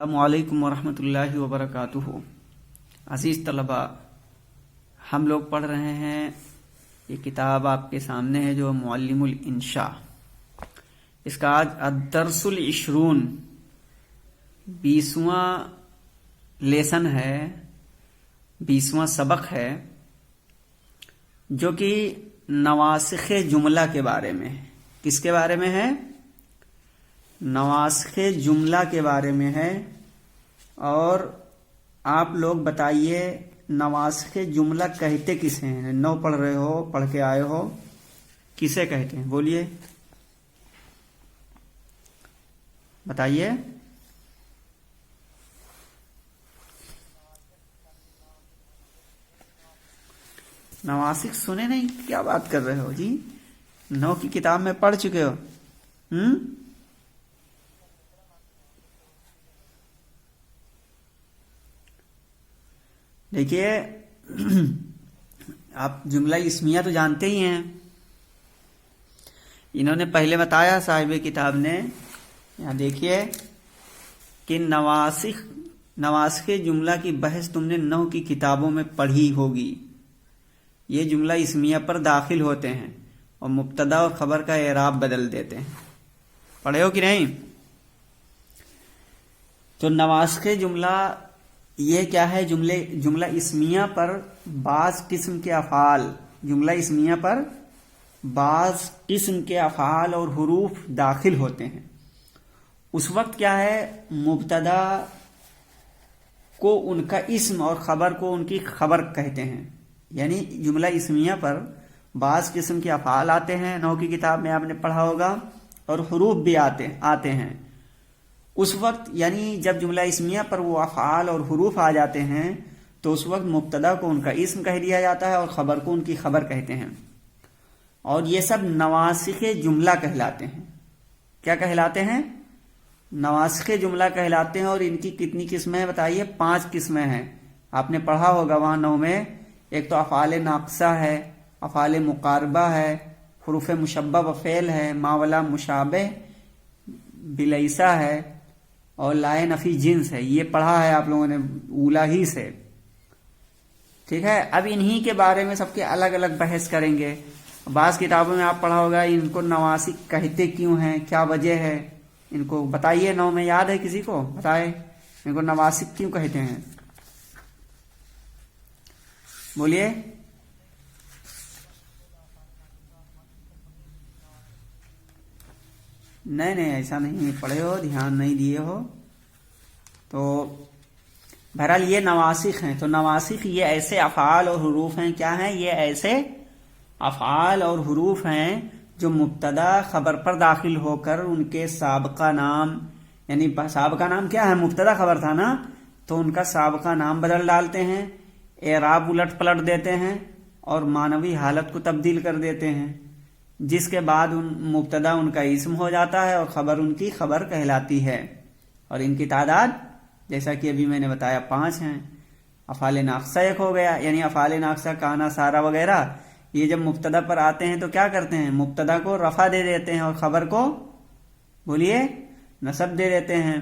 السلام علیکم ورحمۃ اللہ وبرکاتہ۔ عزیز طلباء، ہم لوگ پڑھ رہے ہیں، یہ کتاب آپ کے سامنے ہے جو معلم الانشاء، اس کا آج الدرس العشرون 20واں لیسن ہے، 20واں سبق ہے، جو کہ نواسخ جملہ کے بارے میں ہے۔ کس کے بارے میں ہے؟ نواسخ جملہ کے بارے میں ہے۔ اور آپ لوگ بتائیے نواسخ جملہ کہتے کسے ہیں؟ نو پڑھ رہے ہو، پڑھ کے آئے ہو، کسے کہتے ہیں؟ بولیے، بتائیے۔ نواسخ سنے نہیں؟ کیا بات کر رہے ہو جی؟ نو کی کتاب میں پڑھ چکے ہو؟ دیکھیے، آپ جملہ اسمیہ تو جانتے ہی ہیں، انہوں نے پہلے بتایا صاحب کتاب نے، یہاں دیکھیے کہ نواسخ جملہ کی بحث تم نے 9 کی کتابوں میں پڑھی ہوگی۔ یہ جملہ اسمیہ پر داخل ہوتے ہیں اور مبتدا اور خبر کا اعراب بدل دیتے ہیں۔ پڑھے ہو کہ نہیں؟ تو نواسخ جملہ یہ کیا ہے؟ جملہ اسمیہ پر بعض قسم کے افعال، جملہ اسمیہ پر بعض قسم کے افعال اور حروف داخل ہوتے ہیں۔ اس وقت کیا ہے؟ مبتدا کو ان کا اسم اور خبر کو ان کی خبر کہتے ہیں۔ یعنی جملہ اسمیہ پر بعض قسم کے افعال آتے ہیں، 9 کی کتاب میں آپ نے پڑھا ہوگا، اور حروف بھی آتے ہیں۔ اس وقت یعنی جب جملہ اسمیہ پر وہ افعال اور حروف آ جاتے ہیں تو اس وقت مبتدا کو ان کا اسم کہہ دیا جاتا ہے اور خبر کو ان کی خبر کہتے ہیں، اور یہ سب نواسخ جملہ کہلاتے ہیں۔ کیا کہلاتے ہیں؟ نواسخ جملہ کہلاتے ہیں۔ اور ان کی کتنی قسمیں ہیں بتائیے؟ 5 قسمیں ہیں۔ آپ نے پڑھا ہوگا وہاں 9 میں، ایک تو افعال ناقصہ ہے، افعال مقاربہ ہے، حروف مشبہ و فعل ہے، ماولا مشابہ بلیسا ہے، اور لائے نفی جنس ہے۔ یہ پڑھا ہے آپ لوگوں نے اولا ہی سے، ٹھیک ہے؟ اب انہی کے بارے میں سب کے الگ الگ بحث کریں گے۔ بعض کتابوں میں آپ پڑھا ہوگا ان کو نواسخ کہتے کیوں ہیں، کیا وجہ ہے، ان کو بتائیے۔ 9 میں یاد ہے کسی کو؟ بتائے ان کو نواسخ کیوں کہتے ہیں؟ بولیے۔ نہیں ایسا نہیں پڑھے ہو، دھیان نہیں دیے ہو تو بہرحال یہ نواسخ ہیں۔ تو نواسخ یہ ایسے افعال اور حروف ہیں، کیا ہیں یہ؟ ایسے افعال اور حروف ہیں جو مبتدا خبر پر داخل ہو کر ان کے سابقہ نام، یعنی سابقہ نام کیا ہے؟ مبتدا خبر تھا نا، تو ان کا سابقہ نام بدل ڈالتے ہیں، اعراب الٹ پلٹ دیتے ہیں اور معنوی حالت کو تبدیل کر دیتے ہیں، جس کے بعد مبتدا ان کا اسم ہو جاتا ہے اور خبر ان کی خبر کہلاتی ہے۔ اور ان کی تعداد جیسا کہ ابھی میں نے بتایا 5 ہیں۔ افعال ناقصہ ایک ہو گیا، یعنی افعال ناقصہ کانا، سارا وغیرہ، یہ جب مبتدا پر آتے ہیں تو کیا کرتے ہیں؟ مبتدا کو رفع دے دیتے ہیں اور خبر کو، بولیے، نصب دے دیتے ہیں۔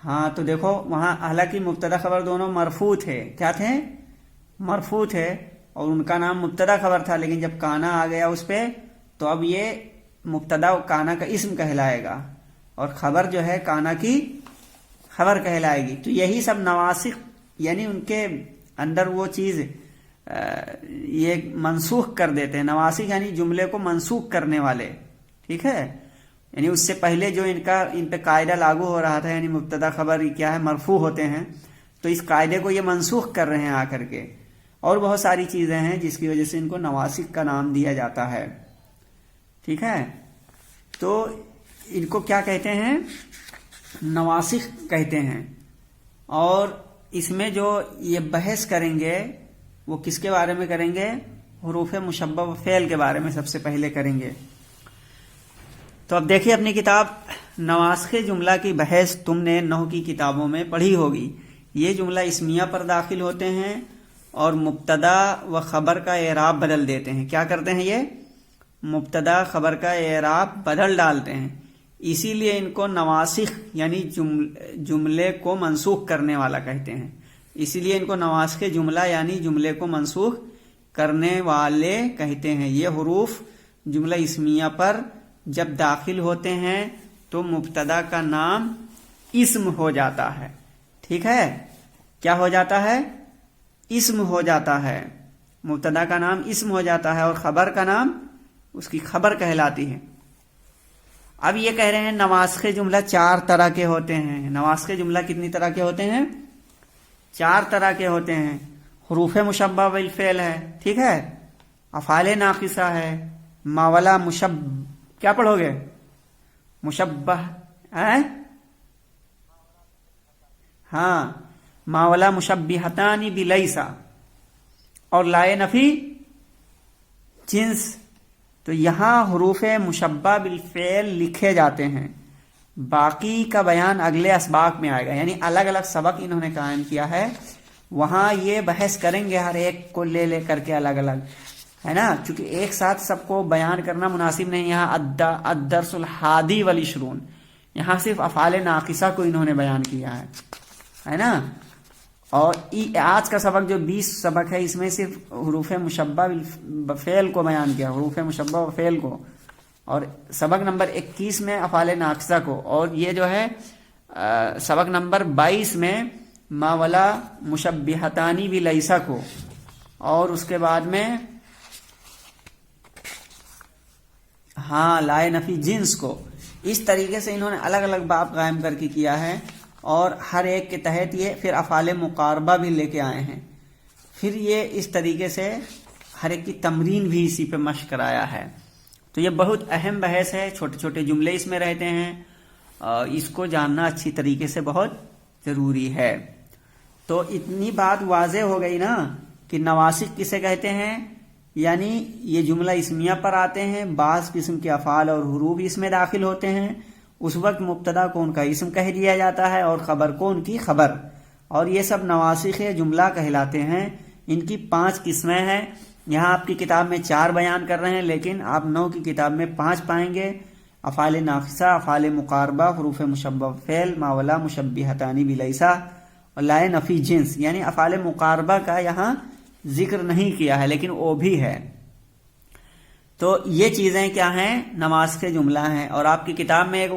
ہاں تو دیکھو وہاں حالانکہ مبتدا خبر دونوں مرفوع تھے، کیا تھے؟ مرفوع تھے، اور ان کا نام مبتدا خبر تھا، لیکن جب کانا آ گیا اس پہ تو اب یہ مبتدا کانا کا اسم کہلائے گا اور خبر جو ہے کانا کی خبر کہلائے گی۔ تو یہی سب نواسخ، یعنی ان کے اندر وہ چیز یہ منسوخ کر دیتے ہیں۔ نواسخ یعنی جملے کو منسوخ کرنے والے، ٹھیک ہے؟ یعنی اس سے پہلے جو ان پہ قاعدہ لاگو ہو رہا تھا، یعنی مبتدا خبر کیا ہے؟ مرفوع ہوتے ہیں، تو اس قاعدے کو یہ منسوخ کر رہے ہیں آ کر کے۔ اور بہت ساری چیزیں ہیں جس کی وجہ سے ان کو نواسخ کا نام دیا جاتا ہے، ٹھیک ہے؟ تو ان کو کیا کہتے ہیں؟ نواسخ کہتے ہیں۔ اور اس میں جو یہ بحث کریں گے وہ کس کے بارے میں کریں گے؟ حروف مشبہ و فعل کے بارے میں سب سے پہلے کریں گے۔ تو اب دیکھیے اپنی کتاب، نواسخ جملہ کی بحث تم نے 9 کی کتابوں میں پڑھی ہوگی۔ یہ جملہ اسمیہ پر داخل ہوتے ہیں اور مبتدا و خبر کا اعراب بدل دیتے ہیں۔ کیا کرتے ہیں یہ؟ مبتدا خبر کا اعراب بدل ڈالتے ہیں۔ اسی لیے ان کو نواسخ یعنی جملے کو منسوخ کرنے والا کہتے ہیں. اسی لیے ان کو نواسخ جملہ یعنی جملے کو منسوخ کرنے والے کہتے ہیں. یہ حروف جملہ اسمیہ پر جب داخل ہوتے ہیں تو مبتدا کا نام اسم ہو جاتا ہے. ٹھیک ہے، کیا ہو جاتا ہے؟ اسم ہو جاتا ہے. مبتدا کا نام اسم ہو جاتا ہے اور خبر کا نام اس کی خبر کہلاتی ہے. اب یہ کہہ رہے ہیں نواسخ جملہ 4 طرح کے ہوتے ہیں. نواسخ جملہ کتنی طرح کے ہوتے ہیں؟ 4 طرح کے ہوتے ہیں. حروف مشبہ بالفعل ہے، ٹھیک ہے، افعال ناقصہ ہے، ماولا کیا پڑھو گے؟ مشبہ ہے، ہاں، ماولا مشبہتان بلیسا اور لائے نفی جنس. تو یہاں حروف مشبہ بالفعل لکھے جاتے ہیں. باقی کا بیان اگلے اسباق میں آئے گا، یعنی الگ الگ سبق انہوں نے قائم کیا ہے، وہاں یہ بحث کریں گے ہر ایک کو لے لے کر کے الگ الگ، ہے نا، چونکہ ایک ساتھ سب کو بیان کرنا مناسب نہیں. یہاں الدرس الحادی والعشرون، یہاں صرف افعال ناقصہ کو انہوں نے بیان کیا ہے نا. اور آج کا سبق جو 20 سبق ہے اس میں صرف حروف مشبہ بفعل کو بیان کیا، حروف مشبہ بفعل کو، اور سبق نمبر 21 میں افعال ناقصہ کو، اور یہ جو ہے سبق نمبر 22 میں ماولا مشبہتانی بلیسا کو، اور اس کے بعد میں ہاں لائے نفی جنس کو. اس طریقے سے انہوں نے الگ الگ باب قائم کر کے کیا ہے، اور ہر ایک کے تحت یہ پھر افعال مقاربہ بھی لے کے آئے ہیں. پھر یہ اس طریقے سے ہر ایک کی تمرین بھی اسی پہ مشق کرایا ہے. تو یہ بہت اہم بحث ہے، چھوٹے چھوٹے جملے اس میں رہتے ہیں، اس کو جاننا اچھی طریقے سے بہت ضروری ہے. تو اتنی بات واضح ہو گئی نا کہ نواسخ کسے کہتے ہیں، یعنی یہ جملہ اسمیہ پر آتے ہیں، بعض قسم کے افعال اور حروف اس میں داخل ہوتے ہیں، اس وقت مبتدا کو ان کا اسم کہہ دیا جاتا ہے اور خبر کو ان کی خبر، اور یہ سب نواسخ جملہ کہلاتے ہیں. ان کی 5 قسمیں ہیں. یہاں آپ کی کتاب میں 4 بیان کر رہے ہیں، لیکن آپ 9 کی کتاب میں 5 پائیں گے. افعال ناقصہ، افعال مقاربہ، حروف مشبہ فعل، ماولا مشبہتان بلیسا اور لائے نفی جنس. یعنی افعال مقاربہ کا یہاں ذکر نہیں کیا ہے لیکن وہ بھی ہے. تو یہ چیزیں کیا ہیں؟ نواسخ جملہ ہیں. اور آپ کی کتاب میں ایک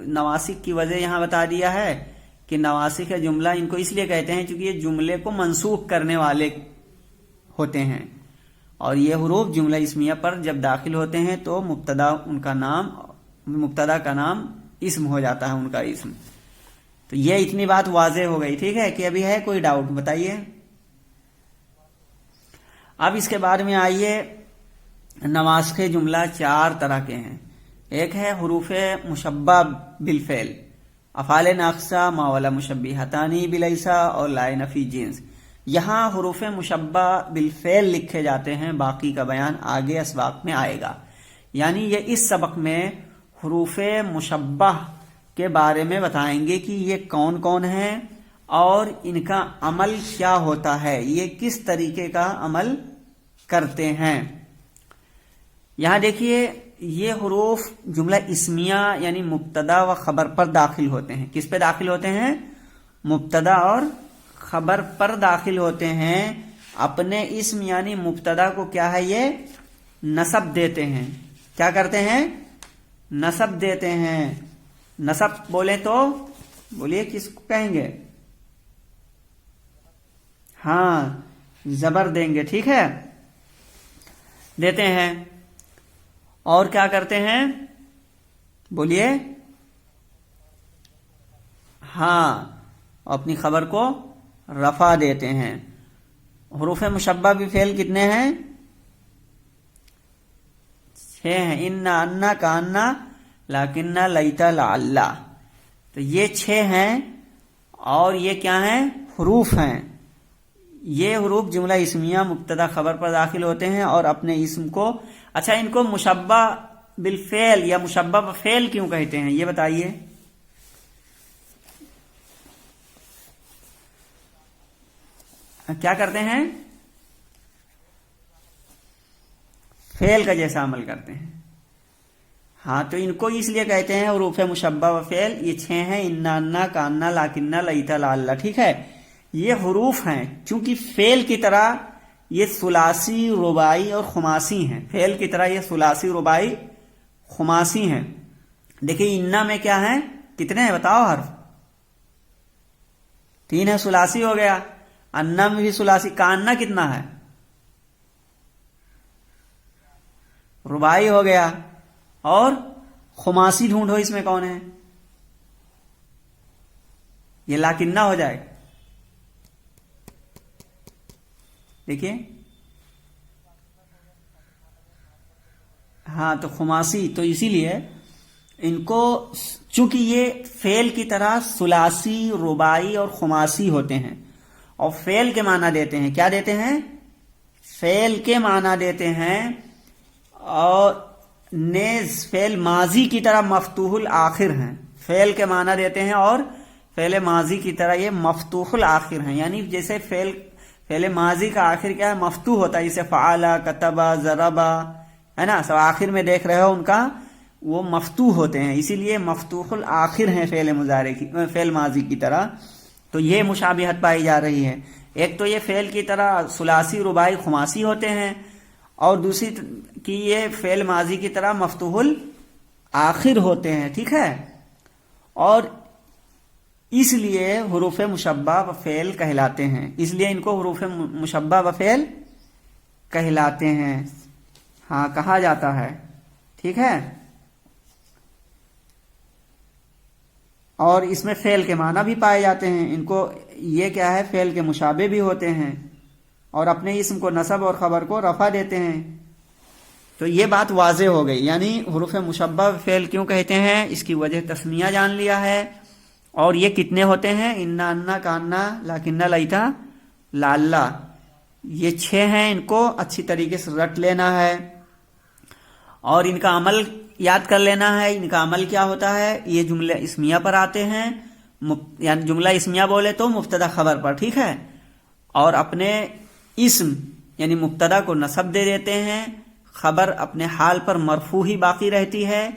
نواسخ کی وجہ یہاں بتا دیا ہے کہ نواسخ جملہ ان کو اس لیے کہتے ہیں چونکہ یہ جملے کو منسوخ کرنے والے ہوتے ہیں، اور یہ حروف جملہ اسمیہ پر جب داخل ہوتے ہیں تو مبتدا کا نام اسم ہو جاتا ہے، ان کا اسم. تو یہ اتنی بات واضح ہو گئی. ٹھیک ہے کہ ابھی ہے کوئی ڈاؤٹ بتائیے. اب اس کے بعد میں آئیے، نواسخ جملہ 4 طرح کے ہیں. ایک ہے حروف مشبہ بالفعل، افعال ناقصہ، ماولا مشبہتان بلیسا اور لائے نفی جنس. یہاں حروف مشبہ بالفعل لکھے جاتے ہیں، باقی کا بیان آگے اسباق میں آئے گا. یعنی یہ اس سبق میں حروف مشبہ کے بارے میں بتائیں گے کہ یہ کون کون ہیں اور ان کا عمل کیا ہوتا ہے، یہ کس طریقے کا عمل کرتے ہیں. یہاں دیکھیے، یہ حروف جملہ اسمیہ یعنی مبتدا و خبر پر داخل ہوتے ہیں. کس پہ داخل ہوتے ہیں؟ مبتدا اور خبر پر داخل ہوتے ہیں. اپنے اسم یعنی مبتدا کو کیا ہے، یہ نصب دیتے ہیں. کیا کرتے ہیں؟ نصب دیتے ہیں. نصب بولے تو بولیے کس کو کہیں گے؟ ہاں، زبر دیں گے. ٹھیک ہے، دیتے ہیں. اور کیا کرتے ہیں بولیے؟ ہاں، اپنی خبر کو رفع دیتے ہیں. حروف مشبہ بالفعل کتنے ہیں؟ 6 ہیں. انا، انا، کانا، لاکنہ، لیتا، لعلہ. تو یہ 6 ہیں. اور یہ کیا ہیں؟ حروف ہیں. یہ حروف جملہ اسمیہ مبتدا خبر پر داخل ہوتے ہیں اور اپنے اسم کو، اچھا ان کو مشبہ بالفعل یا مشبہ بفعل کیوں کہتے ہیں یہ بتائیے. کیا کرتے ہیں؟ فعل کا جیسا عمل کرتے ہیں. ہاں تو ان کو اس لیے کہتے ہیں حروف مشبہ و فعل. یہ 6 ہیں: انا، انا، کانا، لاکنہ، لیتا، لعلہ. ٹھیک ہے، یہ حروف ہیں چونکہ فعل کی طرح یہ ثلاثی، رباعی اور خماسی ہیں. فعل کی طرح یہ ثلاثی، رباعی، خماسی ہیں. دیکھیں انا میں کیا ہیں، کتنے ہیں بتاؤ حرف؟ 3 ہے، ثلاثی ہو گیا. انا میں بھی ثلاثی. کانا کتنا ہے؟ رباعی ہو گیا. اور خماسی ڈھونڈو اس میں کون ہے؟ یہ لاکنہ ہو جائے. دیکھیے ہاں تو خماسی، تو اسی لیے ان کو چونکہ یہ فعل کی طرح ثلاثی، رباعی اور خماسی ہوتے ہیں اور فعل کے معنی دیتے ہیں. کیا دیتے ہیں؟ فعل کے معنی دیتے ہیں. اور نیز فعل ماضی کی طرح مفتوح الآخر ہیں. فعل کے معنی دیتے ہیں اور فعل ماضی کی طرح یہ مفتوح الآخر ہیں. یعنی جیسے فعل ماضی کا آخر کیا ہے؟ مفتوح ہوتا ہے. جیسے فعلا، کتبا، ضربا ہے نا، سب آخر میں دیکھ رہے ہو ان کا وہ مفتوح ہوتے ہیں. اسی لیے مفتوح الآخر ہیں فعل مضارع کی، فعل ماضی کی طرح. تو یہ مشابہت پائی جا رہی ہے. ایک تو یہ فعل کی طرح ثلاثی، رباعی، خماسی ہوتے ہیں اور دوسری کہ یہ فعل ماضی کی طرح مفتوح الآخر ہوتے ہیں. ٹھیک ہے، اور اس لیے حروف مشبہ و فعل کہلاتے ہیں. اس لیے ان کو حروف مشبہ و فعل کہلاتے ہیں. ہاں کہا جاتا ہے. ٹھیک ہے، اور اس میں فعل کے معنی بھی پائے جاتے ہیں. ان کو یہ کیا ہے، فعل کے مشابہ بھی ہوتے ہیں اور اپنے اسم کو نصب اور خبر کو رفع دیتے ہیں. تو یہ بات واضح ہو گئی. یعنی حروف مشبہ فعل کیوں کہتے ہیں، اس کی وجہ تسمیہ جان لیا ہے. اور یہ کتنے ہوتے ہیں؟ انا، انا، کانا، لاکنہ، لیتا، لعلہ. یہ 6 ہیں. ان کو اچھی طریقے سے رٹ لینا ہے اور ان کا عمل یاد کر لینا ہے. ان کا عمل کیا ہوتا ہے؟ یہ جملہ اسمیہ پر آتے ہیں. یعنی جملہ اسمیہ بولے تو مبتدا خبر پر. ٹھیک ہے، اور اپنے اسم یعنی مبتدا کو نصب دے دیتے ہیں، خبر اپنے حال پر مرفوع ہی باقی رہتی ہے.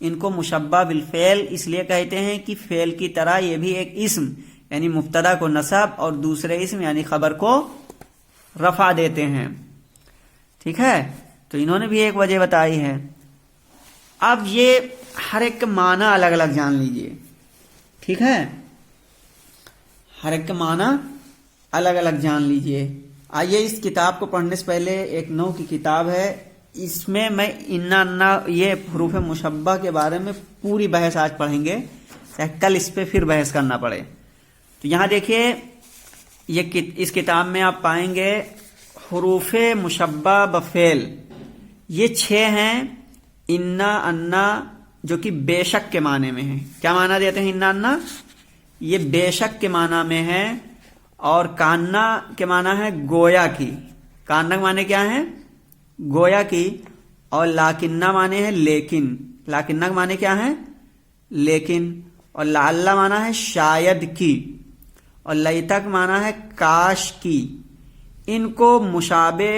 ان کو مشبہ بالفعل اس لیے کہتے ہیں کہ فعل کی طرح یہ بھی ایک اسم یعنی مبتدا کو نصب اور دوسرے اسم یعنی خبر کو رفع دیتے ہیں. ٹھیک ہے، تو انہوں نے بھی ایک وجہ بتائی ہے. اب یہ ہر ایک کا معنی الگ الگ جان لیجئے. ٹھیک ہے، ہر ایک کا معنی الگ الگ جان لیجئے. آئیے اس کتاب کو پڑھنے سے پہلے ایک نو کی کتاب ہے، اس میں میں انا، انا یہ حروف مشبہ کے بارے میں پوری بحث آج پڑھیں گے، کل اس پہ پھر بحث کرنا پڑے. تو یہاں دیکھیے اس کتاب میں آپ پائیں گے حروف مشبہ بفعل یہ 6 ہیں. انا، انا جو کہ بے شک کے معنی میں ہیں. کیا معنی دیتے ہیں انا، انا؟ یہ بے شک کے معنی میں ہے. اور کانا کے معنی ہے گویا کی. کانا کے معنی کیا ہے؟ گویا کی. اور لاکنہ معنی ہے لیکن. لاکنہ کے معنی کیا ہے؟ لیکن. اور لعلہ معنی ہے شاید کی. اور لیتا کا معنی ہے کاش کی. ان کو مشابہ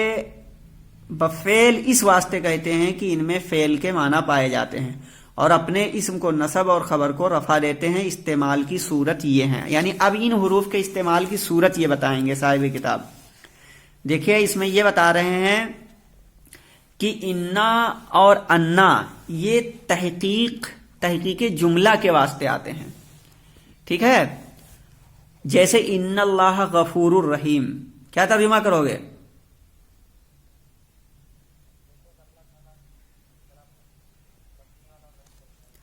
بفعل اس واسطے کہتے ہیں کہ ان میں فعل کے معنی پائے جاتے ہیں اور اپنے اسم کو نصب اور خبر کو رفع دیتے ہیں. استعمال کی صورت یہ ہے. یعنی اب ان حروف کے استعمال کی صورت یہ بتائیں گے صاحب کتاب. دیکھیے اس میں یہ بتا رہے ہیں کہ انا اور انا یہ تحقیق جملہ کے واسطے آتے ہیں. ٹھیک ہے، جیسے ان اللہ غفور الرحیم. کیا ترجمہ کرو گے؟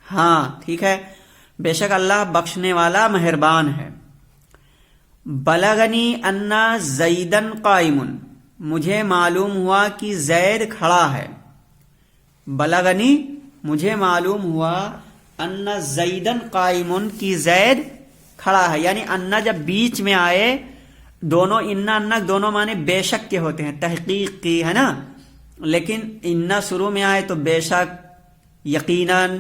ہاں ٹھیک ہے، بے شک اللہ بخشنے والا مہربان ہے. بلغنی انا زیدن قائم، مجھے معلوم ہوا کہ زید کھڑا ہے. بلغنی مجھے معلوم ہوا انا زیدن قائم کی زید کھڑا ہے. یعنی انا جب بیچ میں آئے، دونوں انا انا دونوں معنی بے شک کے ہوتے ہیں، تحقیق کی ہے نا. لیکن انا شروع میں آئے تو بے شک، یقیناً،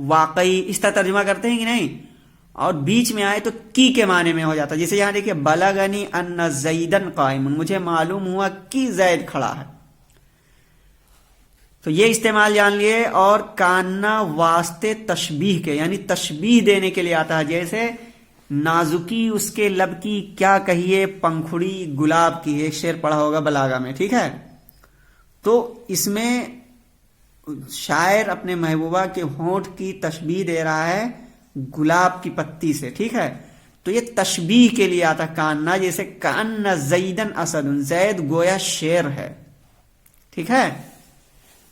واقعی اس طرح ترجمہ کرتے ہیں کہ نہیں. اور بیچ میں آئے تو کی کے معنی میں ہو جاتا ہے. جیسے یہاں دیکھیے بلغنی ان زیدن قائم، مجھے معلوم ہوا کہ زید کھڑا ہے. تو یہ استعمال جان لیے. اور کاننا واسطے تشبیہ کے یعنی تشبیہ دینے کے لیے آتا ہے. جیسے نازکی اس کے لب کی کیا کہیے پنکھڑی گلاب کی. ایک شعر پڑھا ہوگا بلاغہ میں, ٹھیک ہے. تو اس میں شاعر اپنے محبوبہ کے ہونٹ کی تشبیہ دے رہا ہے گلاب کی پتی سے, ٹھیک ہے. تو یہ تشبیہ کے لیے آتا کاننا. جیسے کان زیدن اسد, زید گویا شیر ہے, ٹھیک ہے.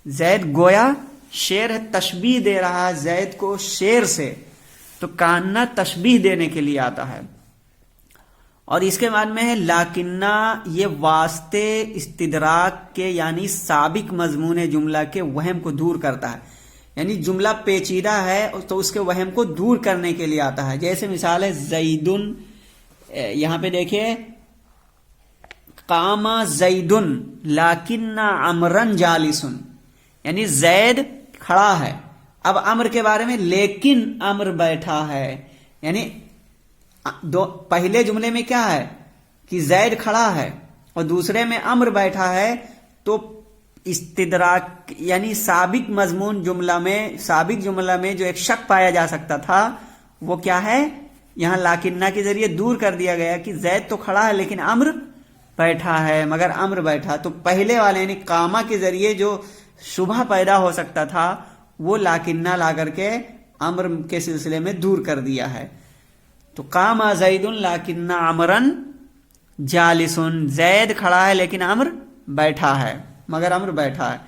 زید گویا شیر ہے, تشبیہ دے رہا ہے زید کو شیر سے. تو کاننا تشبیہ دینے کے لیے آتا ہے. اور اس کے بعد میں ہے لاکنہ, یہ واسطے استدراک کے یعنی سابق مضمون جملہ کے وہم کو دور کرتا ہے. یعنی جملہ پیچیدہ ہے تو اس کے وہم کو دور کرنے کے لیے آتا ہے. جیسے مثال ہے زیدن, یہاں پہ دیکھیے قام زیدن لاکن عمرن جالسن, یعنی زید کھڑا ہے. اب امر کے بارے میں لیکن امر بیٹھا ہے. یعنی پہلے جملے میں کیا ہے کہ زید کھڑا ہے اور دوسرے میں امر بیٹھا ہے. تو استدراک یعنی سابق مضمون جملہ میں, سابق جملہ میں جو ایک شک پایا جا سکتا تھا وہ کیا ہے, یہاں لاکنہ کے ذریعے دور کر دیا گیا کہ زید تو کھڑا ہے لیکن امر بیٹھا ہے. مگر امر بیٹھا تو پہلے والے یعنی کاما کے ذریعے جو شبہ پیدا ہو سکتا تھا وہ لاکنہ لا کر کے امر کے سلسلے میں دور کر دیا ہے. تو قام زید لاکن عمرن جالسن, زید کھڑا ہے لیکن امر بیٹھا ہے, مگر امر بیٹھا ہے.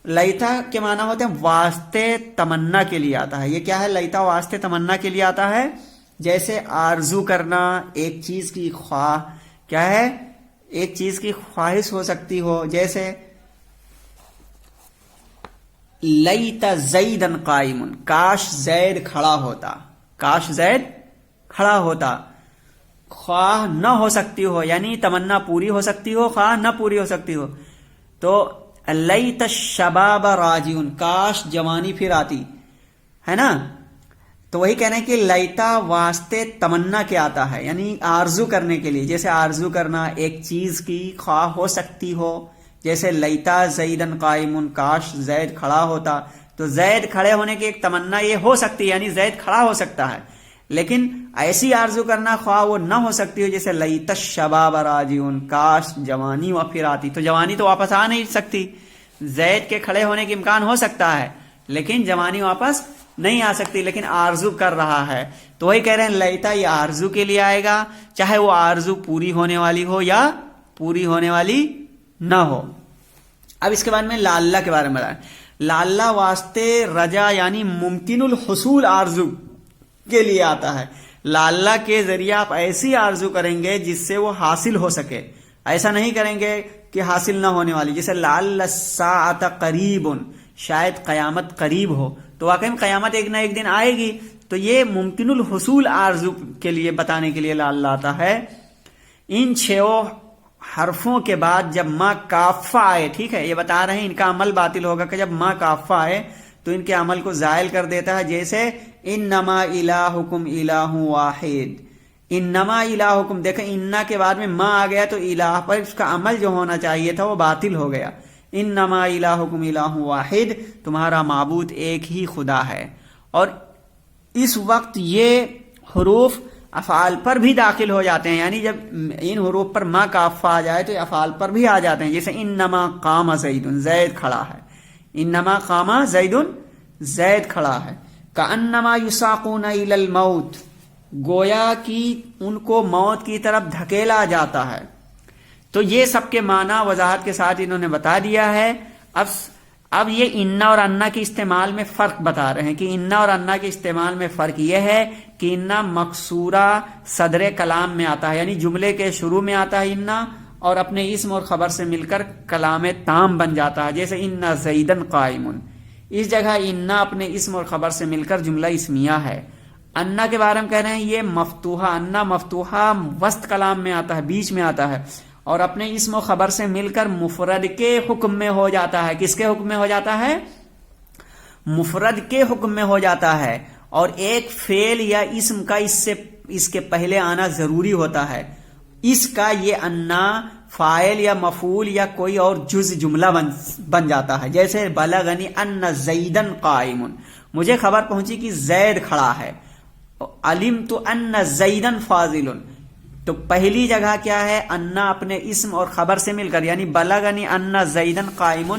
لیتا کے معنی ہوتے ہیں واسطے تمنا کے لیے آتا ہے. یہ کیا ہے, لیتا واسطے تمنا کے لیے آتا ہے. جیسے آرزو کرنا, ایک چیز کی خواہ, کیا ہے, ایک چیز کی خواہش ہو سکتی ہو. جیسے لیت زیدن قائم, کاش زید کھڑا ہوتا, کاش زید کھڑا ہوتا. خواہ نہ ہو سکتی ہو یعنی تمنا پوری ہو سکتی ہو, خواہ نہ پوری ہو سکتی ہو. تو لیت الشباب راجعون, کاش جوانی پھر آتی, ہے نا. تو وہی کہنا ہے کہ لیتا واسطے تمنا کے آتا ہے یعنی آرزو کرنے کے لیے. جیسے آرزو کرنا ایک چیز کی خواہ ہو سکتی ہو. جیسے لیتا زیدن قائم, کاش زید کھڑا ہوتا. تو زید کھڑے ہونے کی ایک تمنا یہ ہو سکتی ہے یعنی زید کھڑا ہو سکتا ہے, لیکن ایسی آرزو کرنا خواہ وہ نہ ہو سکتی ہو. جیسے لیت الشباب راجعون, کاش جوانی پھر آتی. تو جوانی تو واپس آ نہیں سکتی, زید کے کھڑے ہونے کے امکان ہو سکتا ہے لیکن جوانی واپس نہیں آ سکتی, لیکن آرزو کر رہا ہے. تو وہی کہہ رہے ہیں لیتا یہ آرزو کے لیے آئے گا, چاہے وہ آرزو پوری ہونے والی ہو یا پوری ہونے والی نہ ہو. اب اس کے بعد میں لعلہ کے بارے میں بتائیں. لعلہ واسطے رجا یعنی ممکن الحصول آرزو کے لیے آتا ہے. لعلہ کے ذریعے آپ ایسی آرزو کریں گے جس سے وہ حاصل ہو سکے, ایسا نہیں کریں گے کہ حاصل نہ ہونے والی. جیسے لعل الساعۃ قریب, شاید قیامت قریب ہو. تو واقعی میں قیامت ایک نہ ایک دن آئے گی. تو یہ ممکن الحصول آرزو کے لیے بتانے کے لیے لعلہ آتا ہے. ان 6 حرفوں کے بعد جب ما کافہ آئے, ٹھیک ہے, یہ بتا رہے ہیں ان کا عمل باطل ہوگا کہ جب ما کافہ آئے تو ان کے عمل کو زائل کر دیتا ہے. جیسے انما الہکم الہ واحد, انما الہکم, دیکھیں انا کے بعد میں ما آ گیا تو الہ پر اس کا عمل جو ہونا چاہیے تھا وہ باطل ہو گیا. انما الہکم الہ واحد, تمہارا معبود ایک ہی خدا ہے. اور اس وقت یہ حروف افعال پر بھی داخل ہو جاتے ہیں, یعنی جب ان حروف پر ما کافہ آ جائے تو افعال پر بھی آ جاتے ہیں. جیسے انما قام زید, زید کھڑا ہے. انما قام زید, زید کھڑا ہے. کأنما یساقون الی الموت, گویا کہ ان کو موت کی طرف دھکیلا جاتا ہے. تو یہ سب کے معنی وضاحت کے ساتھ انہوں نے بتا دیا ہے. اب یہ انا اور انا کے استعمال میں فرق بتا رہے ہیں کہ انا اور انا کے استعمال میں فرق یہ ہے کہ انا مقصورہ صدر کلام میں آتا ہے, یعنی جملے کے شروع میں آتا ہے انا, اور اپنے اسم اور خبر سے مل کر کلام تام بن جاتا ہے. جیسے انا زیدن قائم, اس جگہ انا اپنے اسم اور خبر سے مل کر جملہ اسمیہ ہے. انا کے بارے میں کہہ رہے ہیں یہ مفتوحہ, انا مفتوحہ وسط کلام میں آتا ہے, بیچ میں آتا ہے, اور اپنے اسم و خبر سے مل کر مفرد کے حکم میں ہو جاتا ہے. کس کے حکم میں ہو جاتا ہے؟ مفرد کے حکم میں ہو جاتا ہے. اور ایک فعل یا اسم کا اس کے پہلے آنا ضروری ہوتا ہے. اس کا یہ انا فاعل یا مفعول یا کوئی اور جز جملہ بن جاتا ہے. جیسے بلغنی ان زیدن قائم، مجھے خبر پہنچی کہ زید کھڑا ہے. علمت ان زیدن فاضل، تو پہلی جگہ کیا ہے؟ انا اپنے اسم اور خبر سے مل کر، یعنی بلغنی ان زیدن قائم.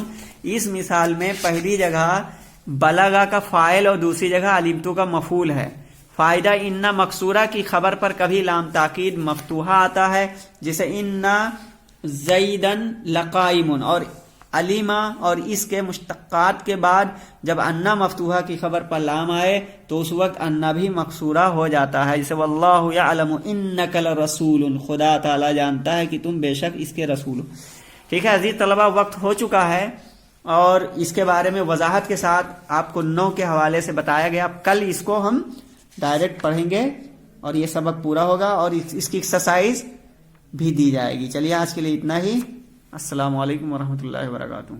اس مثال میں پہلی جگہ بلغا کا فاعل اور دوسری جگہ علمتو کا مفعول ہے. فائدہ ان مکسورہ کی خبر پر کبھی لام تاکید مفتوحہ آتا ہے، جیسے ان زیدن لقائم، اور علیما اور اس کے مشتقات کے بعد جب انا مفتوحہ کی خبر پر لام آئے تو اس وقت انا بھی مکسورہ ہو جاتا ہے، جیسے واللہ یعلم انک لرسول، خدا تعالی جانتا ہے کہ تم بے شک اس کے رسول ہو. ٹھیک ہے عزیز طلبہ، وقت ہو چکا ہے اور اس کے بارے میں وضاحت کے ساتھ آپ کو 9 کے حوالے سے بتایا گیا. کل اس کو ہم ڈائریکٹ پڑھیں گے اور یہ سبق پورا ہوگا اور اس کی ایکسرسائز بھی دی جائے گی. چلیے آج کے لیے اتنا ہی. السلام علیکم ورحمۃ اللہ وبرکاتہ.